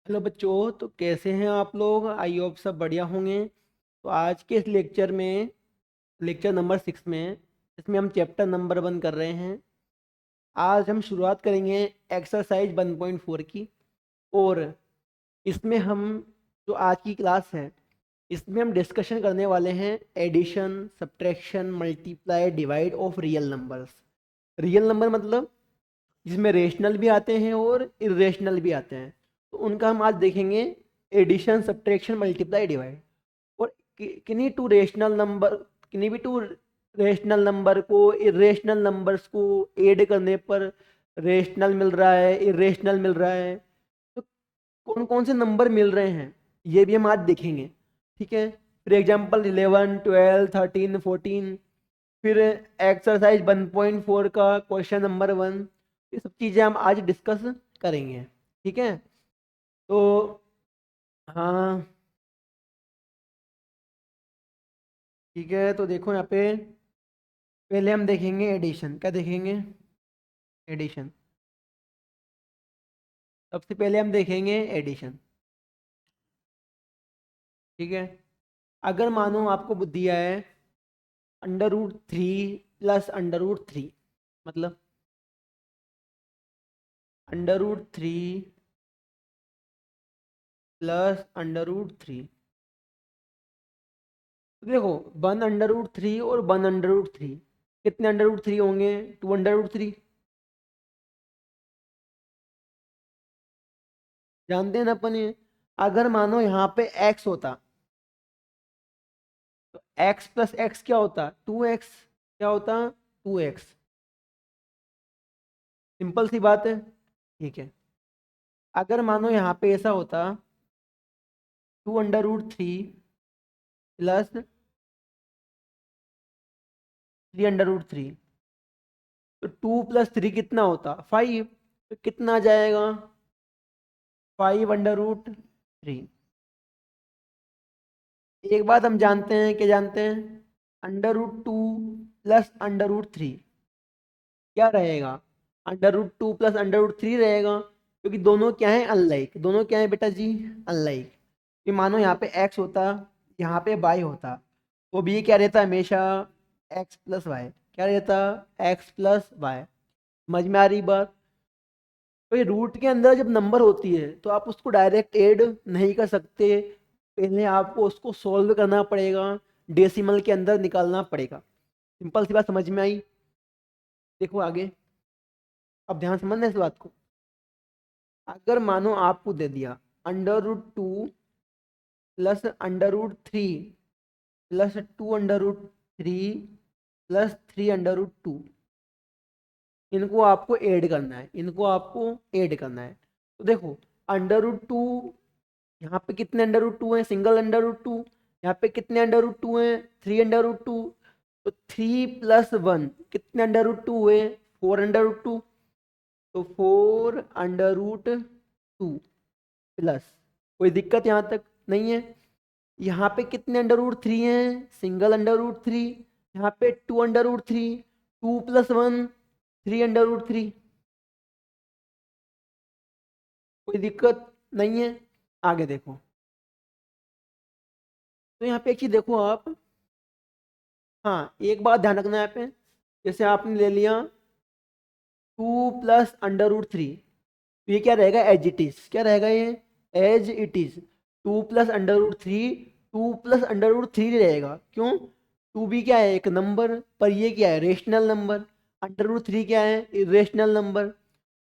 Hello बच्चों, तो कैसे हैं आप लोग? आई होप सब बढ़िया होंगे। तो आज के इस लेक्चर में, लेक्चर नंबर 6 में, इसमें हम चैप्टर नंबर 1 कर रहे हैं। आज हम शुरुआत करेंगे एक्सरसाइज 1.4 की। और इसमें हम, जो आज की क्लास है, इसमें हम डिस्कशन करने वाले हैं addition, subtraction, multiply, divide of real numbers. Real number मतलब जिसमें रेशनल भी आते हैं और इरेशनल भी आते हैं, तो उनका हम आज देखेंगे। Addition, subtraction, multiply, divide. और किन्हीं टू रेशनल नंबर, किन्हीं भी टू रेशनल नंबर को इरेशनल नंबर्स को ऐड करने पर रेशनल मिल रहा है, इरेशनल मिल रहा है। तो कौन कौन से नंबर मिल रहे हैं, ये भी हम आज देखेंगे। ठीक है। For example 11, 12, 13, 14। फिर एक्सरसाइज 1.4 का क्वेश्चन नंबर 1। ये सब चीज़ें हम आज डिस्कस करेंगे। ठीक है। तो हाँ, ठीक है। तो देखो यहाँ पे पहले हम देखेंगे एडिशन। क्या देखेंगे? एडिशन। सबसे पहले हम देखेंगे एडिशन। ठीक है। अगर मानो आपको दिया है √3 प्लस √3, मतलब √3 प्लस √3। देखो, 1 √3 और 1 √3, कितने √3 होंगे? 2 √3। जानते हैं ना अपन ये। अगर मानो यहाँ पे x होता, तो x प्लस एक्स क्या होता? 2x। क्या होता? 2x। सिंपल सी बात है। ठीक है। अगर मानो यहाँ पे ऐसा होता 2 √3 प्लस 3 √3, तो 2 + 3 कितना होता? 5। तो कितना आ जाएगा? 5 √3। एक बात हम जानते हैं, क्या जानते हैं? √2 प्लस √3 क्या रहेगा? √2 प्लस √3 रहेगा, क्योंकि दोनों क्या है? अनलाइक। दोनों क्या है बेटा जी? अनलाइक। कि मानो यहाँ पे x होता, यहाँ पे y होता, तो भी क्या रहता हमेशा? x plus y. क्या रहता? x plus y. समझ में आ रही बात? तो ये रूट के अंदर जब नंबर होती है तो आप उसको डायरेक्ट ऐड नहीं कर सकते, पहले आपको उसको सॉल्व करना पड़ेगा, डेसिमल के अंदर निकालना पड़ेगा। सिंपल सी बात समझ में आई? देखो आगे, अब ध्यान समझना इस बात को। अगर मानो आपको दे दिया √2 प्लस √3 प्लस 2 √3 प्लस 3 √2, इनको आपको ऐड करना है, इनको आपको ऐड करना है। तो देखो, √2, यहाँ पे कितने √2 हैं? सिंगल √2। यहाँ पे कितने √2 हैं? 3 √2। तो 3 + 1 कितने √2 हुए? 4 √2। तो 4 √2 प्लस, कोई दिक्कत यहाँ तक नहीं है? यहाँ पे कितने √3 हैं? सिंगल √3। यहाँ पे 2 √3। 2 + 1 3 √3। कोई दिक्कत नहीं है? आगे देखो। तो यहाँ पे एक चीज देखो आप। हाँ, एक बात ध्यान रखना है यहाँ पे। जैसे आपने ले लिया 2 + √3, तो ये क्या रहेगा? As it is. क्या रहेगा ये? As it is. 2 + √3, 2 + √3 रहेगा। क्यों? 2 भी क्या है? एक नंबर, पर ये क्या है? Rational number. √3 क्या है? Irrational number.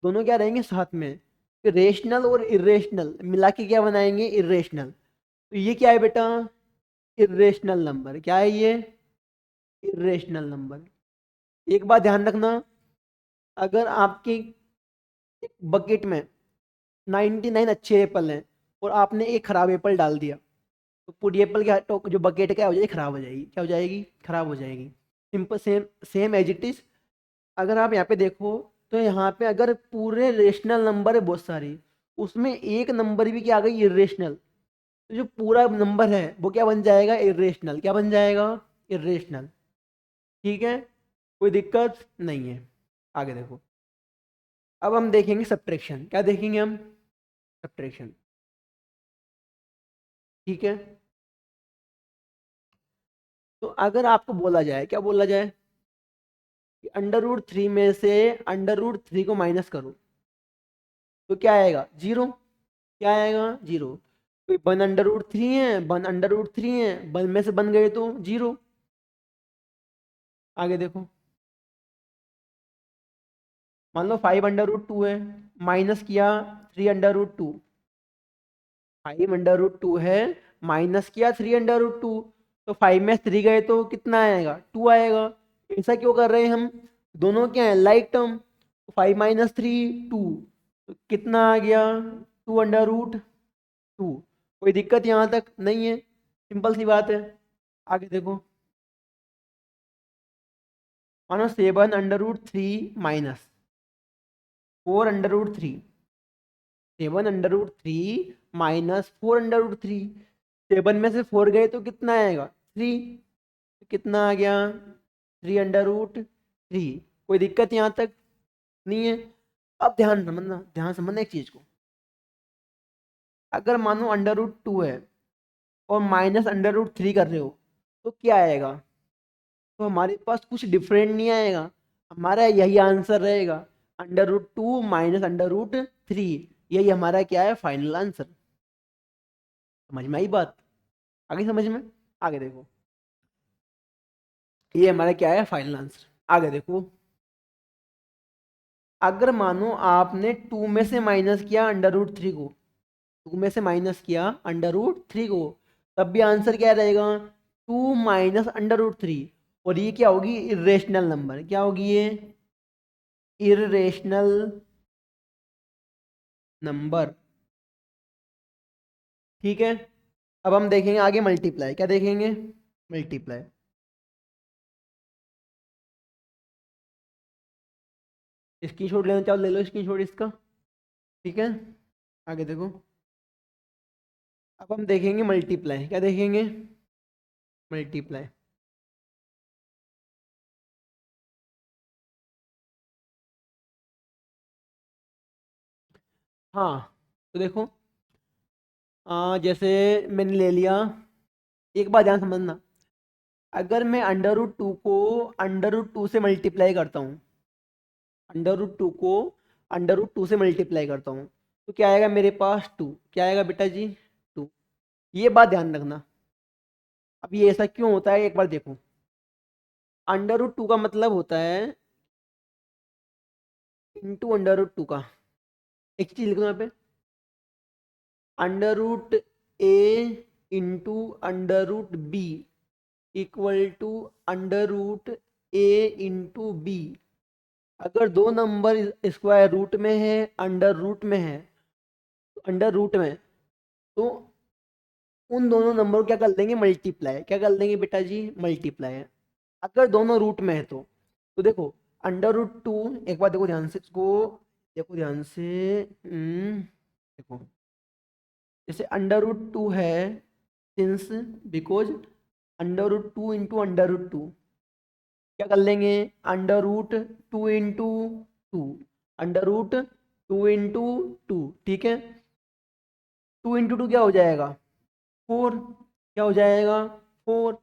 दोनों क्या रहेंगे साथ में? रेशनल और इरेशनल मिला के क्या बनाएंगे? इरेशनल। तो ये क्या है बेटा? Irrational number. क्या है ये? Irrational number. एक बात ध्यान रखना, अगर आपकी बकेट में 99 अच्छे एप्पल हैं और आपने एक खराब एप्पल डाल दिया, तो पूरी एप्पल क्या तो जो बकेट क्या हो जाएगी? खराब हो जाएगी। क्या हो जाएगी? खराब हो जाएगी। Simple, same same as it is. अगर आप यहाँ पे देखो, तो यहाँ पे अगर पूरे रेशनल नंबर है बहुत सारी, उसमें एक नंबर भी क्या आ गई? इरेशनल, तो जो पूरा नंबर है वो क्या बन जाएगा? इरेशनल। क्या बन जाएगा? इरेशनल। ठीक है। कोई दिक्कत नहीं है। आगे देखो। अब हम देखेंगे सब्ट्रैक्शन। क्या देखेंगे हम? सब्ट्रैक्शन। ठीक है। तो अगर आपको बोला जाए, क्या बोला जाए कि अंडर रूट 3 में से अंडर रूट 3 को माइनस करो, तो क्या आएगा? जीरो। क्या आएगा? जीरो। कोई 1 अंडर रूट 3 है, 1 अंडर रूट 3 है, 1 में से बन गए तो जीरो। आगे देखो, मान लो 5 अंडर रूट 2 है, माइनस किया 3 अंडर रूट 2। 5 अंडर रूट 2 है, माइनस किया 3 अंडर रूट 2, तो 5 में 3 गए तो कितना आएगा? 2 आएगा। ऐसा क्यों कर रहे हैं हम? दोनों क्या है? Like term. 5 - 3 2, तो कितना आ गया? 2 अंडर रूट 2। कोई दिक्कत यहाँ तक नहीं है, सिंपल सी बात है। आगे देखो, मानो 7 under root 3 minus 4 under root 3। 7 under root 3 minus 4 under root 3। 7 में से 4 गए तो कितना आएगा? 3। कितना आ गया? 3 अंडर रूट 3। कोई दिक्कत यहाँ तक नहीं है। अब ध्यान समझना एक चीज को। अगर मानो अंडर रूट 2 है और -अंडर रूट 3 कर रहे हो, तो क्या आएगा? तो हमारे पास कुछ डिफरेंट नहीं आएगा, हमारा यही आंसर रहेगा। Under root 2 minus under root 3, यही हमारा क्या है? Final answer. समझ में आई बात? आगे समझ में? आगे देखो, ये हमारा क्या है? Final answer. आगे देखो, अगर मानो आपने 2 में से माइनस किया अंडर रूट 3 को, 2 में से माइनस किया अंडर रूट 3 को, तब भी आंसर क्या रहेगा? 2 - अंडर रूट 3। और ये क्या होगी? Irrational number. क्या होगी ये? Irrational number. ठीक है। अब हम देखेंगे आगे मल्टीप्लाई। क्या देखेंगे? मल्टीप्लाई। स्क्रीनशॉट लेना चाहो ले लो, स्क्रीनशॉट इसका। ठीक है। आगे देखो, अब हम देखेंगे मल्टीप्लाई। क्या देखेंगे? मल्टीप्लाई। हाँ, तो देखो, जैसे मैंने ले लिया, एक बात ध्यान समझना। अगर मैं अंडर रूट 2 को अंडर रूट 2 से मल्टीप्लाई करता हूँ, अंडर रूट 2 को अंडर रूट 2 से मल्टीप्लाई करता हूँ, तो क्या आएगा मेरे पास? 2। क्या आएगा बेटा जी? 2। ये बात ध्यान रखना। अब ये ऐसा क्यों होता है, एक बार देखो। अंडर रूट 2 का मतलब होता है इंटू अंडर रूट 2 का। एक चीज लिख दो यहाँ पे, under root 1 into under root 2 equal to under root 1 into b. अगर दो नंबर स्क्वायर रूट में है, अंडर रूट में है, अंडर रूट में, तो उन दोनों नंबर को क्या कर देंगे? मल्टीप्लाई। क्या कर देंगे बेटा जी? मल्टीप्लाई। अगर दोनों रूट में है तो देखो, अंडर रूट 2, एक बार देखो ध्यान से इसको, देखो ध्यान से। देखो, जैसे अंडर रूट 2 है, since because under root 2 into under root 2, क्या कर लेंगे? Under root 2 into 2, under root 2 into 2। ठीक है। 2 इंटू 2 क्या हो जाएगा? 4। क्या हो जाएगा? 4।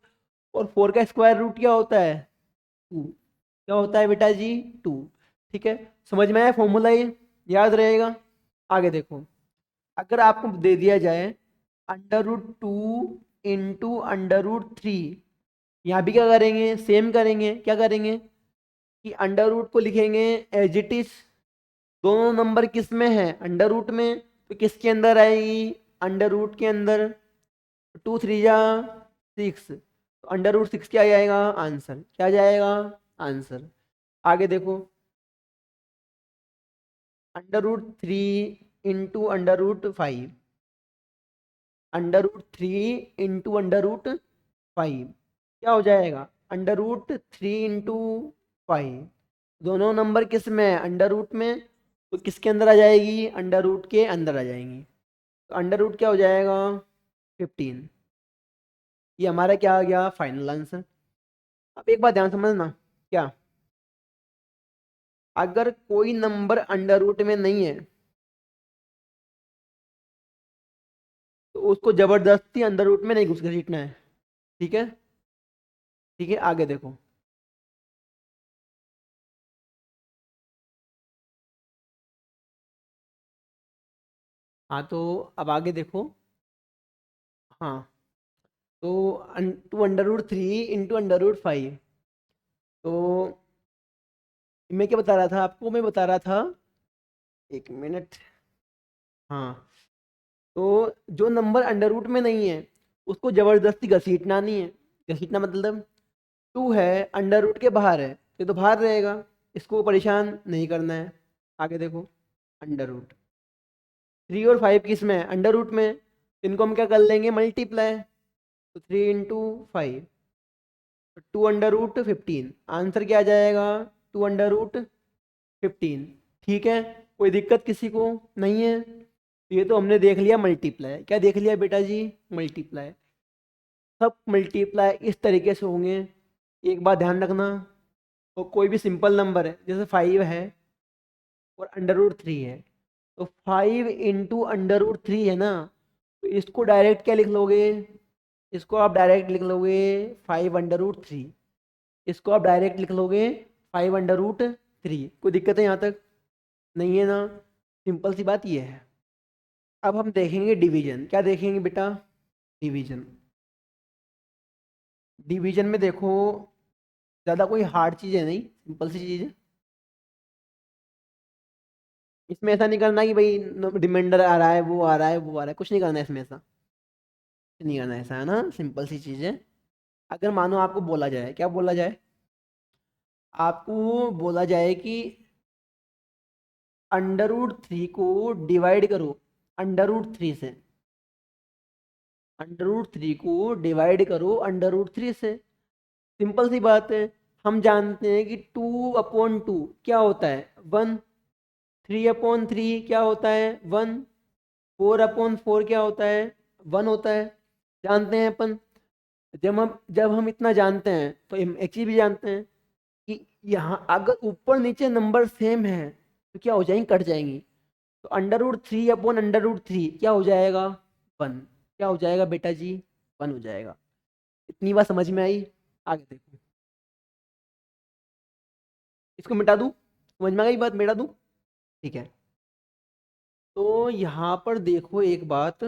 और 4 का स्क्वायर रूट क्या होता है? 2। क्या होता है बेटा जी? 2। ठीक है। समझ में आया फॉर्मूला ये? याद रहेगा। आगे देखो, अगर आपको दे दिया जाए under root 2 into under root 3, यहाँ भी क्या करेंगे? सेम करेंगे। क्या करेंगे कि अंडर रूट को लिखेंगे एज इट इज। दोनों नंबर किस में है? अंडर रूट में, तो किसके अंदर आएगी? अंडर रूट के अंदर। 2 3 जा 6, तो अंडर रूट 6 क्या जाएगा? आंसर। क्या जाएगा? आंसर। आगे देखो, under root 3 into under root 5, under root 3 into under root 5 क्या हो जाएगा? Under root 3 into 5। दोनों नंबर किस में है? अंडर रूट में, तो किसके अंदर आ जाएगी? अंडर रूट के अंदर आ जाएंगी। तो अंडर रूट क्या हो जाएगा? 15। ये हमारा क्या आ गया? Final answer. अब एक बात ध्यान समझना, क्या? अगर कोई नंबर अंडर रूट में नहीं है, तो उसको जबरदस्ती अंडर रूट में नहीं घुस घसीटना है। ठीक है, ठीक है, आगे देखो। हाँ तो अब आगे देखो। हाँ तो 2√3 इंटू √5। तो मैं क्या बता रहा था आपको, मैं बता रहा था, एक मिनट। हाँ तो जो नंबर अंडर रूट में नहीं है उसको जबरदस्ती घसीटना नहीं है। घसीटना मतलब 2 है, अंडर रूट के बाहर है, ये तो बाहर रहेगा, इसको परेशान नहीं करना है। आगे देखो, अंडर रूट 3 और 5 किस में है, अंडर रूट में। इनको हम क्या कर लेंगे, मल्टीप्लाई। तो 3 × 5, 2√15। आंसर क्या आ जाएगा, 2√15। ठीक है, कोई दिक्कत किसी को नहीं है। ये तो हमने देख लिया मल्टीप्लाई, क्या देख लिया बेटा जी, मल्टीप्लाई। सब मल्टीप्लाई इस तरीके से होंगे। एक बात ध्यान रखना, तो कोई भी सिंपल नंबर है जैसे 5 है और √3 है, तो 5 × √3 है ना, तो इसको डायरेक्ट क्या लिख लोगे, इसको आप डायरेक्ट लिख लोगे 5 √3। इसको आप डायरेक्ट लिख लोगे 5 √3। कोई दिक्कत है यहाँ तक, नहीं है ना, सिंपल सी बात ये है। अब हम देखेंगे डिवीजन, क्या देखेंगे बेटा, डिवीजन। डिवीजन में देखो, ज़्यादा कोई हार्ड चीज़ है नहीं, सिंपल सी चीज़ है। इसमें ऐसा नहीं करना कि भाई रिमाइंडर आ रहा है, वो आ रहा है, वो आ रहा है, कुछ नहीं करना है इसमें, ऐसा कुछ नहीं करना है, ऐसा है ना, सिंपल सी चीज़ है। अगर मानो आपको बोला जाए, क्या बोला जाए, आपको बोला जाए कि √3 को डिवाइड करो √3 से, √3 को डिवाइड करो √3 से। सिंपल सी बात है, हम जानते हैं कि 2/2 क्या होता है, 1। 3/3 क्या होता है, 1। 4/4 क्या होता है, 1 होता है। जानते हैं अपन। जब हम इतना जानते हैं तो हम एक चीज़ भी जानते हैं कि यहाँ अगर ऊपर नीचे नंबर सेम है तो क्या हो जाएंगी, कट जाएंगी। तो √3/√3 क्या हो जाएगा, 1। क्या हो जाएगा बेटा जी, 1 हो जाएगा। इतनी बात समझ में आई, आगे देखो। इसको मिटा दूं, समझ में आ गई बात, मिटा दूं, ठीक है। तो यहाँ पर देखो एक बात,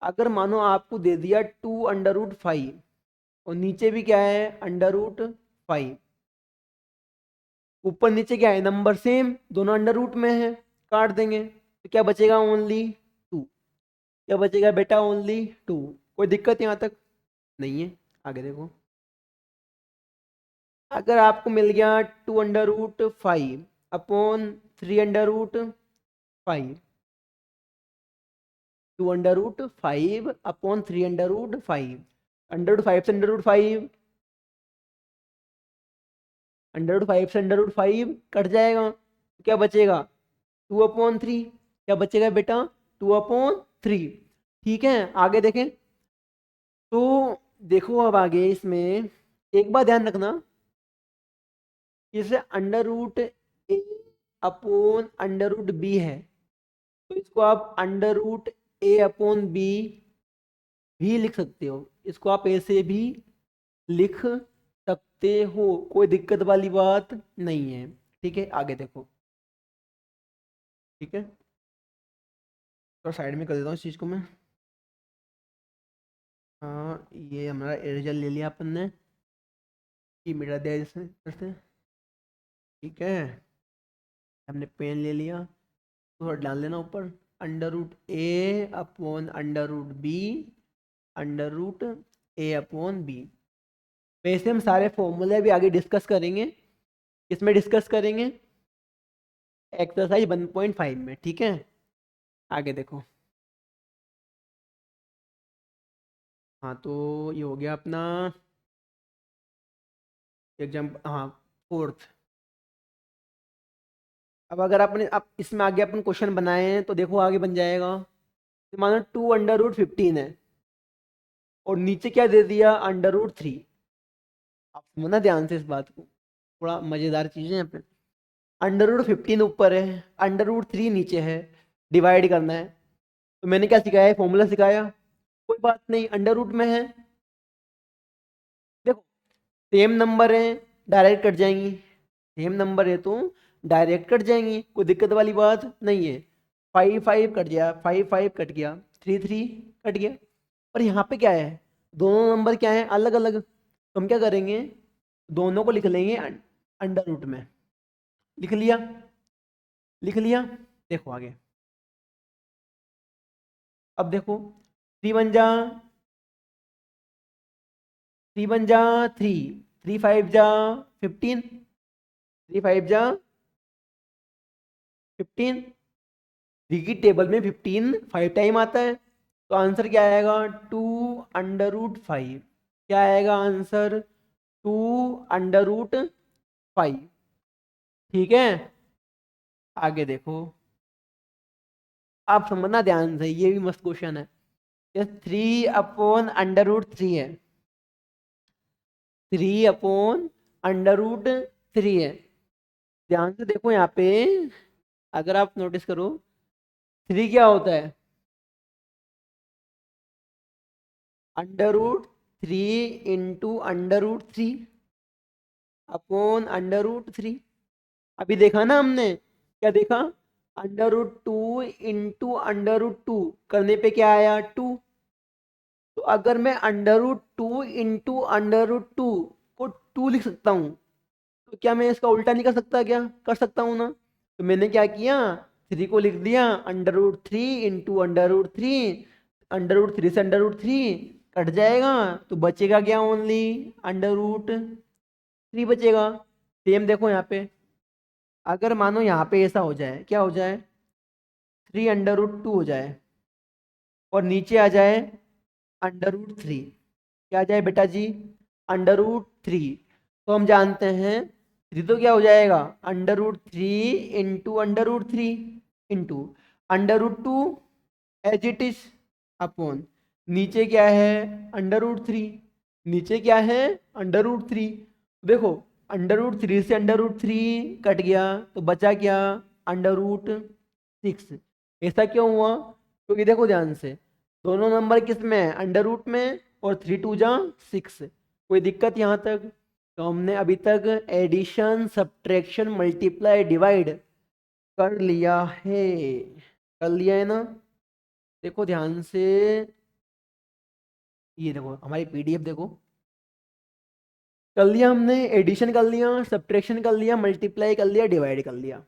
अगर मानो आपको दे दिया 2√5 और नीचे भी क्या है, √5। ऊपर नीचे क्या है, नंबर सेम, दोनों अंडर रूट में है, काट देंगे तो क्या बचेगा, ओनली 2। क्या बचेगा बेटा, ओनली 2। कोई दिक्कत यहाँ तक नहीं है, आगे देखो। अगर आपको मिल गया 2√5 अपॉन 3√5, 2√5/3√5, √5 से √5, √5 से √5 कट जाएगा तो क्या बचेगा, 2/3। क्या बचेगा बेटा, 2/3। ठीक है, आगे देखें। तो देखो अब आगे इसमें एक बात ध्यान रखना, जैसे √a/√b है, तो इसको आप √a/b भी लिख सकते हो। इसको आप ऐसे भी लिख सकते हो, कोई दिक्कत वाली बात नहीं है। ठीक है, आगे देखो। ठीक है, तो साइड में कर देता हूँ इस चीज़ को मैं। हाँ ये हमारा इरेजर ले लिया अपन ने, ये मिटा दिया जैसे जैसे। ठीक है, हमने पेन ले लिया, थोड़ा डाल देना ऊपर, √a/√b, √a/b। वैसे हम सारे फॉर्मूले भी आगे डिस्कस करेंगे, किसमें डिस्कस करेंगे, एक्सरसाइज 1.5 में। ठीक है, आगे देखो। हाँ तो ये हो गया अपना एग्जाम, हाँ, फोर्थ। अब अगर आपने अब इसमें आगे अपन क्वेश्चन बनाए हैं तो देखो आगे बन जाएगा। तो मानो 2√15 है और नीचे क्या दे दिया, √3। आप सुनना ध्यान से इस बात को, थोड़ा मजेदार चीजें हैं पे। √15 ऊपर है, √3 नीचे है, डिवाइड करना है। तो मैंने क्या सिखाया है, फॉर्मूला सिखाया, कोई बात नहीं, अंडर रूट में है। देखो सेम नंबर है, डायरेक्ट कट जाएंगी, सेम नंबर है तो डायरेक्ट कट जाएंगी, कोई दिक्कत वाली बात नहीं है। 5 5 कट गया, 5 5 कट गया, 3 3 कट गया। पर यहाँ पे क्या है, दोनों नंबर क्या है, अलग अलग, तो हम क्या करेंगे, दोनों को लिख लेंगे अंडर रूट में। लिख लिया, लिख लिया। देखो आगे, अब देखो 3 1 जा 3, 3 5 जा 15, 3 5 जा 15, थ्री की टेबल में 15 5 टाइम आता है, तो आंसर क्या आएगा, 2√5। क्या आएगा आंसर, 2√5। ठीक है, आगे देखो, आप समझना ध्यान से, ये भी मस्त क्वेश्चन है। ये 3/√3 है, 3/√3 है। ध्यान से देखो यहाँ पे, अगर आप नोटिस करो, 3 क्या होता है, √3 इंटू √3 अपॉन √3। अभी देखा ना हमने, क्या देखा, √2 इंटू √2 करने पे क्या आया, 2। तो अगर मैं √2 इंटू √2 को 2 लिख सकता हूँ, तो क्या मैं इसका उल्टा नहीं कर सकता, क्या कर सकता हूँ ना। तो मैंने क्या किया, 3 को लिख दिया √3 इंटू √3, √3 से √3 कट जाएगा, तो बचेगा क्या, ओनली √3 बचेगा। सेम देखो यहाँ पे, अगर मानो यहाँ पे ऐसा हो जाए, क्या हो जाए, 3√2 हो जाए और नीचे आ जाए √3, क्या आ जाए बेटा जी, √3। तो हम जानते हैं 3 तो क्या हो जाएगा, √3 into √3 into √2 as it is upon, नीचे क्या है, √3, नीचे क्या है, √3। देखो √3 से √3 कट गया, तो बचा क्या, √6। ऐसा क्यों हुआ, क्योंकि देखो ध्यान से, दोनों नंबर किस में है, अंडर रूट में, और 3 2 जा 6। कोई दिक्कत यहाँ तक, तो हमने अभी तक एडिशन सब्ट्रैक्शन मल्टीप्लाई डिवाइड कर लिया है, कर लिया है ना। देखो ध्यान से, ये देखो हमारी पीडीएफ देखो, कर लिया हमने, एडिशन कर लिया, सब्ट्रैक्शन कर लिया, मल्टीप्लाई कर लिया, डिवाइड कर लिया।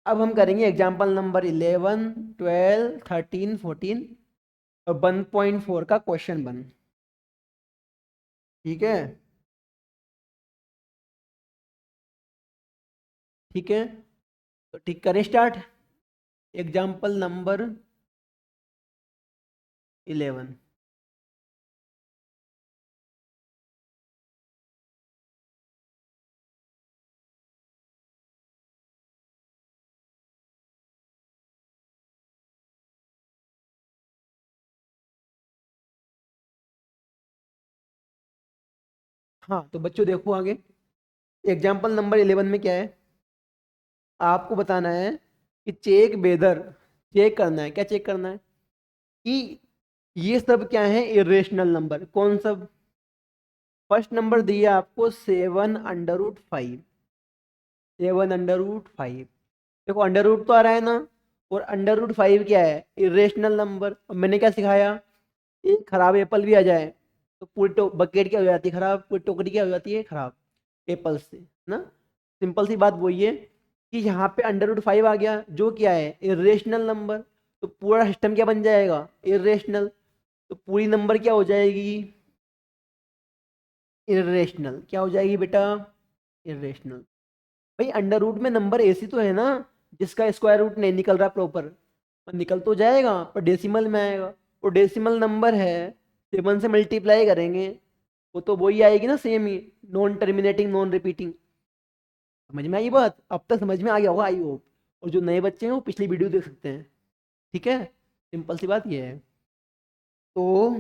अब हम करेंगे एग्जाम्पल नंबर 11 12 13 14 और 1.4 का क्वेश्चन बन। ठीक है, ठीक है, तो ठीक करें स्टार्ट, एग्जाम्पल नंबर 11। हाँ तो बच्चों देखो आगे, एग्जाम्पल नंबर 11 में क्या है, आपको बताना है कि चेक वेदर, चेक करना है, क्या चेक करना है, कि ये सब क्या है, इरेशनल नंबर, कौन सब। फर्स्ट नंबर दिया आपको 7/5, 7/5। देखो अंडर रूट तो आ रहा है ना, और √5 क्या है, इरेशनल नंबर। और मैंने क्या सिखाया, एक खराब एप्पल भी आ जाए तो पूरी बकेट क्या हो जाती है खराब, पूरी टोकरी क्या हो जाती है खराब, एप्पल से ना। सिंपल सी बात वही है कि यहाँ पे √5 आ गया, जो क्या है, इरेशनल नंबर, तो पूरा सिस्टम क्या बन जाएगा, इरेशनल। तो पूरी नंबर क्या हो जाएगी, इरेशनल। क्या हो जाएगी बेटा, इरेशनल। भाई अंडर रूट में नंबर ऐसी तो है ना जिसका स्क्वायर रूट नहीं निकल रहा प्रॉपर, और निकल तो जाएगा पर डेसिमल में आएगा, वो डेसिमल नंबर है, 7 से मल्टीप्लाई करेंगे, वो तो वही आएगी ना, सेम ही, नॉन टर्मिनेटिंग नॉन रिपीटिंग। समझ में आई बात, अब तक समझ में आ गया होगा आई होप। और जो नए बच्चे हैं वो पिछली वीडियो देख सकते हैं। ठीक है, सिंपल सी बात ये है। तो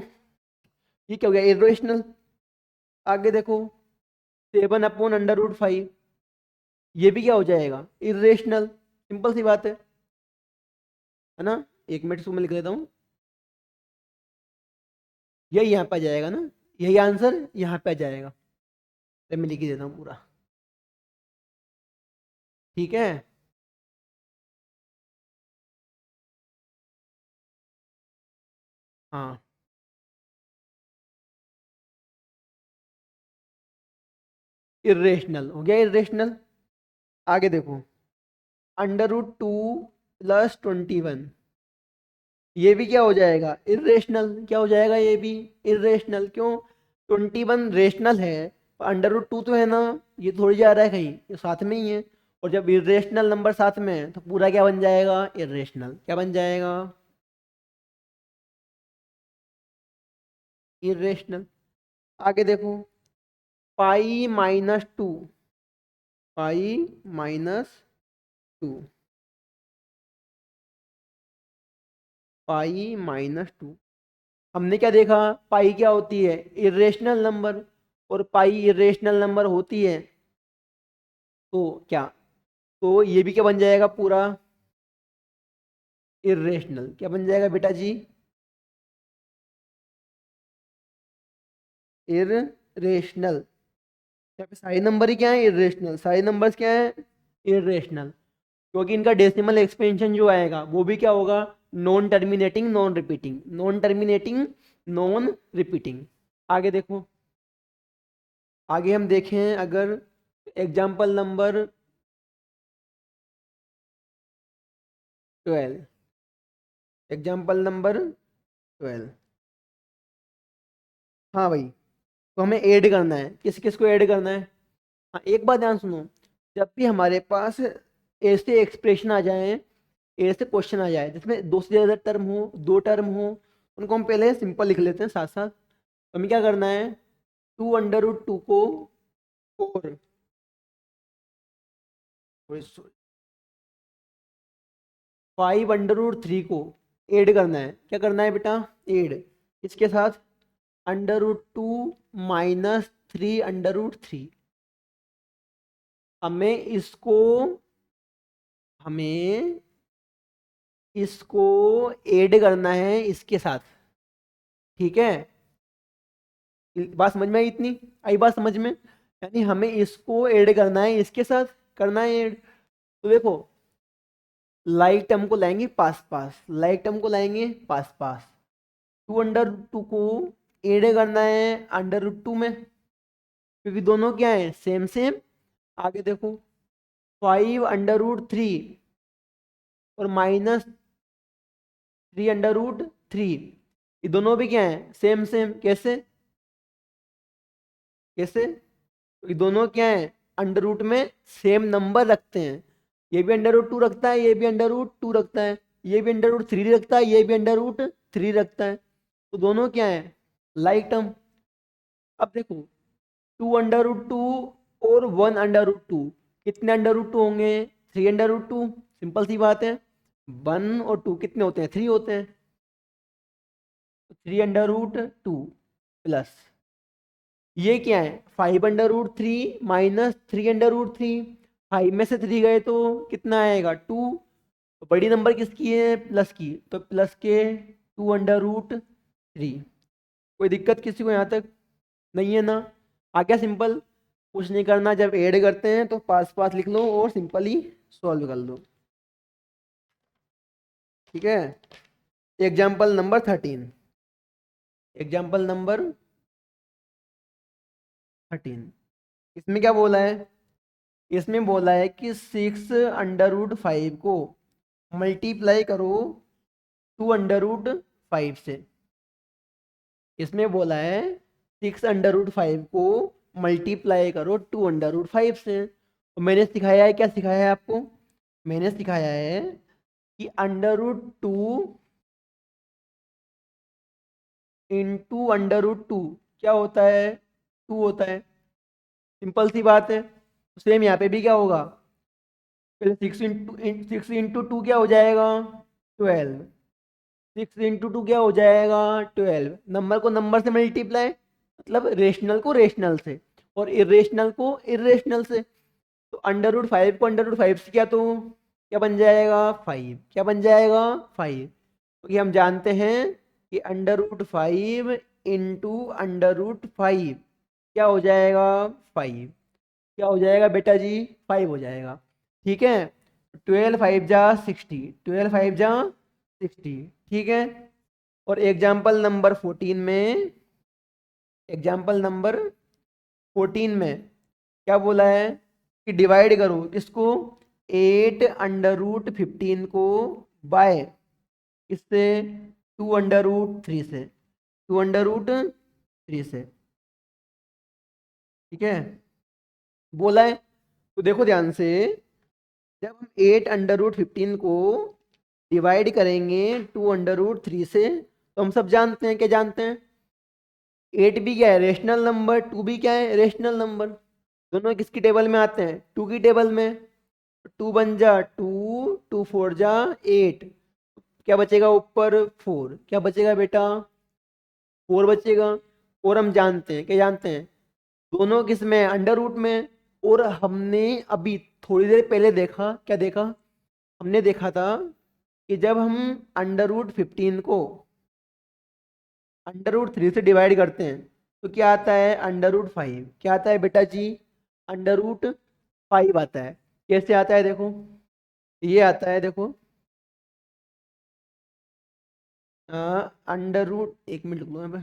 ये क्या हो गया, इरेशनल। आगे देखो 7/√5, ये भी क्या हो जाएगा, इरेशनल। सिंपल सी बात है ना। एक मिनट इसको मैं लिख देता हूँ, यही यहाँ पे आ जाएगा ना, यही आंसर यहाँ पे आ जाएगा। तो मैं लिख ही देता हूँ पूरा, ठीक है। हाँ, इरेशनल हो गया, इरेशनल। आगे देखो, √2 + 21, ये भी क्या हो जाएगा, इरेशनल। क्या हो जाएगा ये भी, इरेशनल। क्यों, 21 रेशनल है, √2 तो है ना, ये थोड़ी जा रहा है कहीं, ये साथ में ही है। और जब इरेशनल नंबर साथ में है तो पूरा क्या बन जाएगा, इरेशनल। क्या बन जाएगा, इरेशनल। आगे देखो, π - 2, π - 2, π - 2। हमने क्या देखा, पाई क्या होती है, इरेशनल नंबर। और पाई इरेशनल नंबर होती है, तो क्या, तो ये भी क्या बन जाएगा पूरा, इरेशनल। क्या बन जाएगा बेटा जी, इरेशनल। यहाँ पे सारे नंबर ही क्या है, इरेशनल। सारे नंबर्स क्या है, इरेशनल। क्योंकि इनका डेसिमल एक्सपेंशन जो आएगा वो भी क्या होगा, non terminating non repeating, non terminating non repeating. आगे देखो, आगे हम देखें अगर, एग्जाम्पल नंबर 12, एग्जाम्पल नंबर 12। हाँ भाई, तो हमें ऐड करना है, किस किस को ऐड करना है। हाँ, एक बात ध्यान सुनो, जब भी हमारे पास ऐसे एक्सप्रेशन आ जाए, ऐसे क्वेश्चन आ जाए जिसमें दो से ज़्यादा टर्म हो, दो टर्म हो, उनको हम पहले सिंपल लिख लेते हैं साथ साथ। तो हमें क्या करना है, 2√2 को, और 5√3 को ऐड करना है। क्या करना है बेटा, ऐड, इसके साथ √2 - 3√3। हमें इसको, हमें इसको ऐड करना है इसके साथ, ठीक है। बात समझ में आई, इतनी आई बात समझ में, यानी हमें इसको ऐड करना है इसके साथ, करना है ऐड। तो देखो, लाइक टर्म को लाएंगे पास पास, लाइक टर्म को लाएंगे पास पास। 2√2 को ऐड करना है √2 में, क्योंकि दोनों क्या है, सेम सेम। आगे देखो, 5√3 और -3√3, ये दोनों भी क्या है, सेम सेम। कैसे, कैसे, ये दोनों क्या है, अंडर रूट में सेम नंबर रखते हैं। ये भी √2 रखता है, ये भी √2 रखता है, ये भी √3 रखता है, ये भी √3 रखता है। तो दोनों क्या है, लाइक टर्म। अब देखो, 2√2 और 1√2, कितने √2 होंगे, 3√2। सिंपल सी बात है, 1 और 2 कितने होते हैं, 3 होते हैं। 3√2 प्लस, ये क्या है, 5√3 - 3√3। 5 में से 3 गए तो कितना आएगा, 2। तो बड़ी नंबर किसकी है, प्लस की, तो प्लस के 2√3। कोई दिक्कत किसी को यहाँ तक, नहीं है ना। आ गया सिंपल, कुछ नहीं करना, जब ऐड करते हैं तो पास पास लिख लो और सिंपली सॉल्व कर लो, ठीक है। एग्जाम्पल नंबर 13, एग्जाम्पल नंबर 13, इसमें क्या बोला है, इसमें बोला है कि 6√5 को मल्टीप्लाई करो 2√5 से। इसमें बोला है 6√5 को मल्टीप्लाई करो 2√5 से। तो मैंने सिखाया है, क्या सिखाया है आपको, मैंने सिखाया है कि √2 इंटू √2 क्या होता है, 2 होता है। सिंपल सी बात है। सेम यहाँ पे भी क्या होगा, पहले 6 इंटू 2 क्या हो जाएगा, 12। 6 इंटू 2 क्या हो जाएगा, 12। नंबर को नंबर से मल्टीप्लाई, मतलब रेशनल को रेशनल से और इरेशनल को इरेशनल से। तो √5 को √5 से क्या, तो क्या बन जाएगा, 5। क्या बन जाएगा, 5। क्योंकि हम जानते हैं कि √5 इंटू √5 क्या हो जाएगा, 5। क्या हो जाएगा बेटा जी, 5 हो जाएगा। ठीक है, 12 5 जा 60, 12 5 जा 60। ठीक है, और एग्जाम्पल नंबर 14 में, एग्जाम्पल नंबर 14 में क्या बोला है कि डिवाइड करो किसको, 8 √15 को बाय इससे 2 √3 से, 2 √3 से। ठीक है, बोला है। तो देखो ध्यान से, जब हम 8 √15 को डिवाइड करेंगे 2 √3 से, तो हम सब जानते हैं, क्या जानते हैं, 8 भी क्या है, रेशनल नंबर, 2 भी क्या है, रेशनल नंबर। दोनों किसकी टेबल में आते हैं, 2 की टेबल में। 2 1 जा 2, 2 4 जा 8, क्या बचेगा ऊपर, 4। क्या बचेगा बेटा, 4 बचेगा। और हम जानते हैं, क्या जानते हैं, दोनों किस में, अंडर रूट में। और हमने अभी थोड़ी देर पहले देखा, क्या देखा, हमने देखा था कि जब हम √15 को √3 से डिवाइड करते हैं तो क्या आता है, √5। क्या आता है बेटा जी, √5 आता है। कैसे आता है देखो, ये आता है देखो, अंडर रूट, एक मिनट रुको यहाँ पे,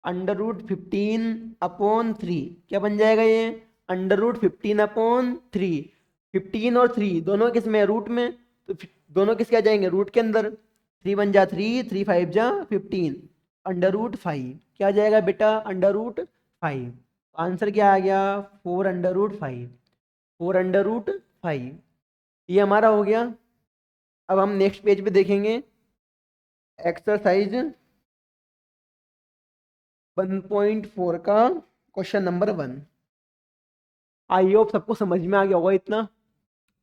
√15/3 क्या बन जाएगा ये, √15/3। 15 और 3 दोनों किस में, रूट में। तो दोनों किसके आ जाएंगे, रूट के अंदर। 3 1 जा 3, 3 5 जा 15, √5 क्या आ जाएगा बेटा, √5। आंसर क्या आ गया, 4 √5, 4 √5। ये हमारा हो गया। अब हम नेक्स्ट पेज पे देखेंगे, एक्सरसाइज 1.4 का क्वेश्चन नंबर 1। आई होप सबको समझ में आ गया होगा इतना।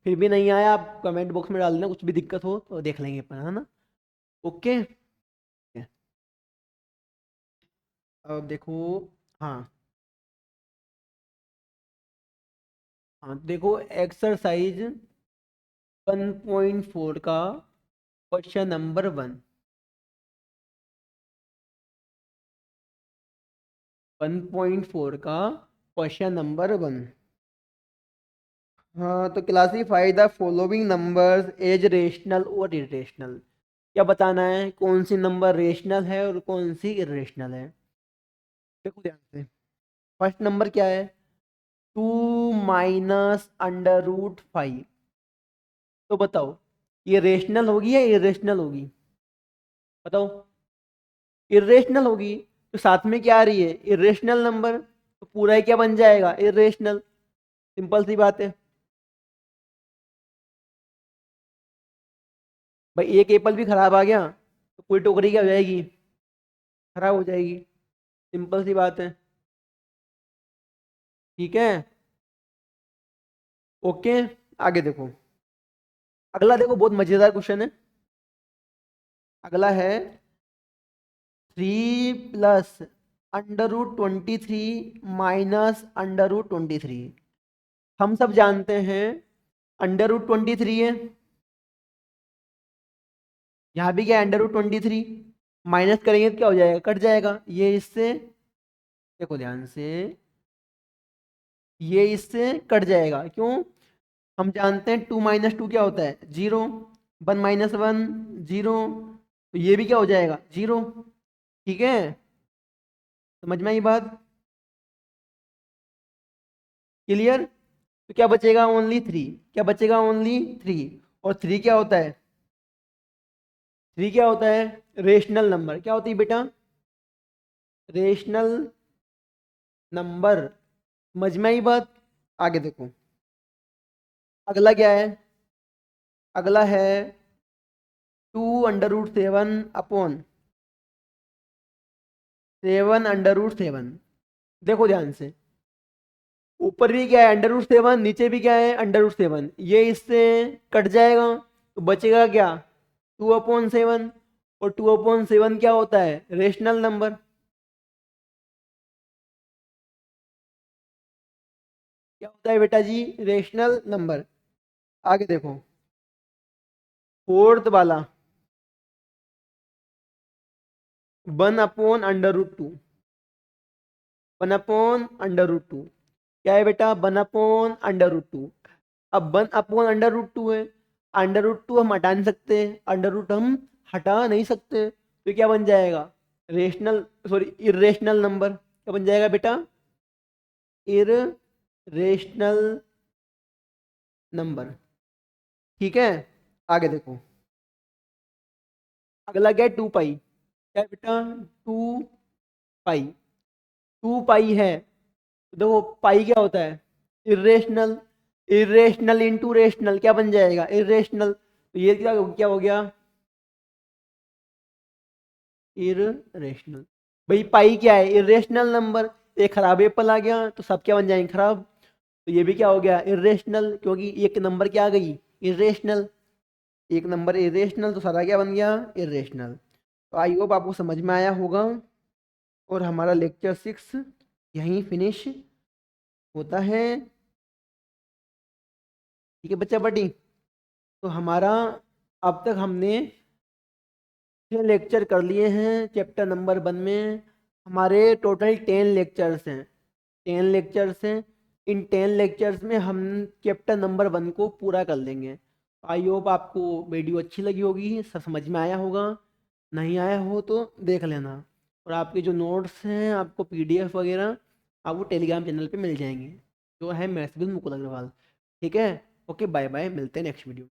फिर भी नहीं आया, आप कमेंट बॉक्स में डाल देना, कुछ भी दिक्कत हो तो देख लेंगे अपन, है ना। ओके, अब देखो, हाँ हाँ देखो, एक्सरसाइज 1.4 का क्वेश्चन नंबर 1। 1.4 का क्वेश्चन नंबर 1। हाँ, तो classify the following numbers as rational और इरेशनल। क्या बताना है, कौन सी नंबर रेशनल है और कौन सी इरेशनल है। देखो ध्यान से, फर्स्ट नंबर क्या है, 2 - √5। तो बताओ, ये रेशनल होगी या इरेशनल होगी, बताओ। इरेशनल होगी, तो साथ में क्या आ रही है, इरेशनल नंबर, तो पूरा ही क्या बन जाएगा, इरेशनल। सिंपल सी बात है भाई, एक एप्पल भी खराब आ गया तो पूरी टोकरी क्या हो जाएगी, खराब हो जाएगी। सिंपल सी बात है। ठीक है, ओके, आगे देखो। अगला देखो, बहुत मजेदार क्वेश्चन है। अगला है 3 + √23 -√23। हम सब जानते हैं √23 है, यहाँ भी क्या है, √23। माइनस करेंगे तो क्या हो जाएगा, कट जाएगा। ये इससे, देखो ध्यान से, ये इससे कट जाएगा, क्यों, हम जानते हैं 2 - 2 क्या होता है, 0। 1 - 1 0, तो ये भी क्या हो जाएगा, 0। ठीक है, समझ में आई बात, क्लियर। तो क्या बचेगा, ओनली 3। क्या बचेगा, ओनली 3। और 3 क्या होता है, 3 क्या होता है, रेशनल नंबर। क्या होती है बेटा, रेशनल नंबर। समझ में आई बात, आगे देखो। अगला क्या है, अगला है 2 √7/7। देखो ध्यान से, ऊपर भी क्या है, √7, नीचे भी क्या है, √7। ये इससे कट जाएगा तो बचेगा क्या, 2/7। और 2/7 क्या होता है, रेशनल नंबर। क्या होता है बेटा जी, रेशनल नंबर। आगे देखो, फोर्थ वाला 1/√2, 1/√2 क्या है बेटा, 1/√2। अब 1/√2 है, √2 हम हटा नहीं सकते, √रूट हम हटा नहीं सकते, तो क्या बन जाएगा, रेशनल सॉरी इरेशनल नंबर। क्या बन जाएगा बेटा, इरेशनल नंबर। ठीक है, आगे देखो, अगला क्या है, 2 पाई। क्या है बेटा, 2 पाई, 2 पाई है। देखो पाई क्या होता है, इरेशनल, इरेशनल इंटू रेशनल क्या बन जाएगा, इरेशनल। तो ये क्या क्या हो गया, इरेशनल। भाई पाई क्या है, इरेशनल नंबर। एक खराब एप्पल आ गया तो सब क्या बन जाएंगे, खराब। तो ये भी क्या हो गया, इरेशनल, क्योंकि एक नंबर क्या आ गई, इरेशनल। एक नंबर इरेशनल तो सारा क्या बन गया, इरेशनल। तो आई होप आपको समझ में आया होगा, और हमारा लेक्चर 6 यहीं फिनिश होता है। ठीक है बच्चा बटी, तो हमारा अब तक हमने 6 लेक्चर कर लिए हैं चैप्टर नंबर 1 में। हमारे टोटल 10 लेक्चर्स हैं, 10 लेक्चर्स हैं। इन 10 लेक्चर्स में हम चैप्टर नंबर 1 को पूरा कर लेंगे। आई होप आपको वीडियो अच्छी लगी होगी, सब समझ में आया होगा। नहीं आया हो तो देख लेना, और आपके जो नोट्स हैं आपको पीडीएफ वगैरह आपको टेलीग्राम चैनल पे मिल जाएंगे, जो है मैथ्स विद मुकुल अग्रवाल। ठीक है, ओके बाय बाय, मिलते हैं नेक्स्ट वीडियो।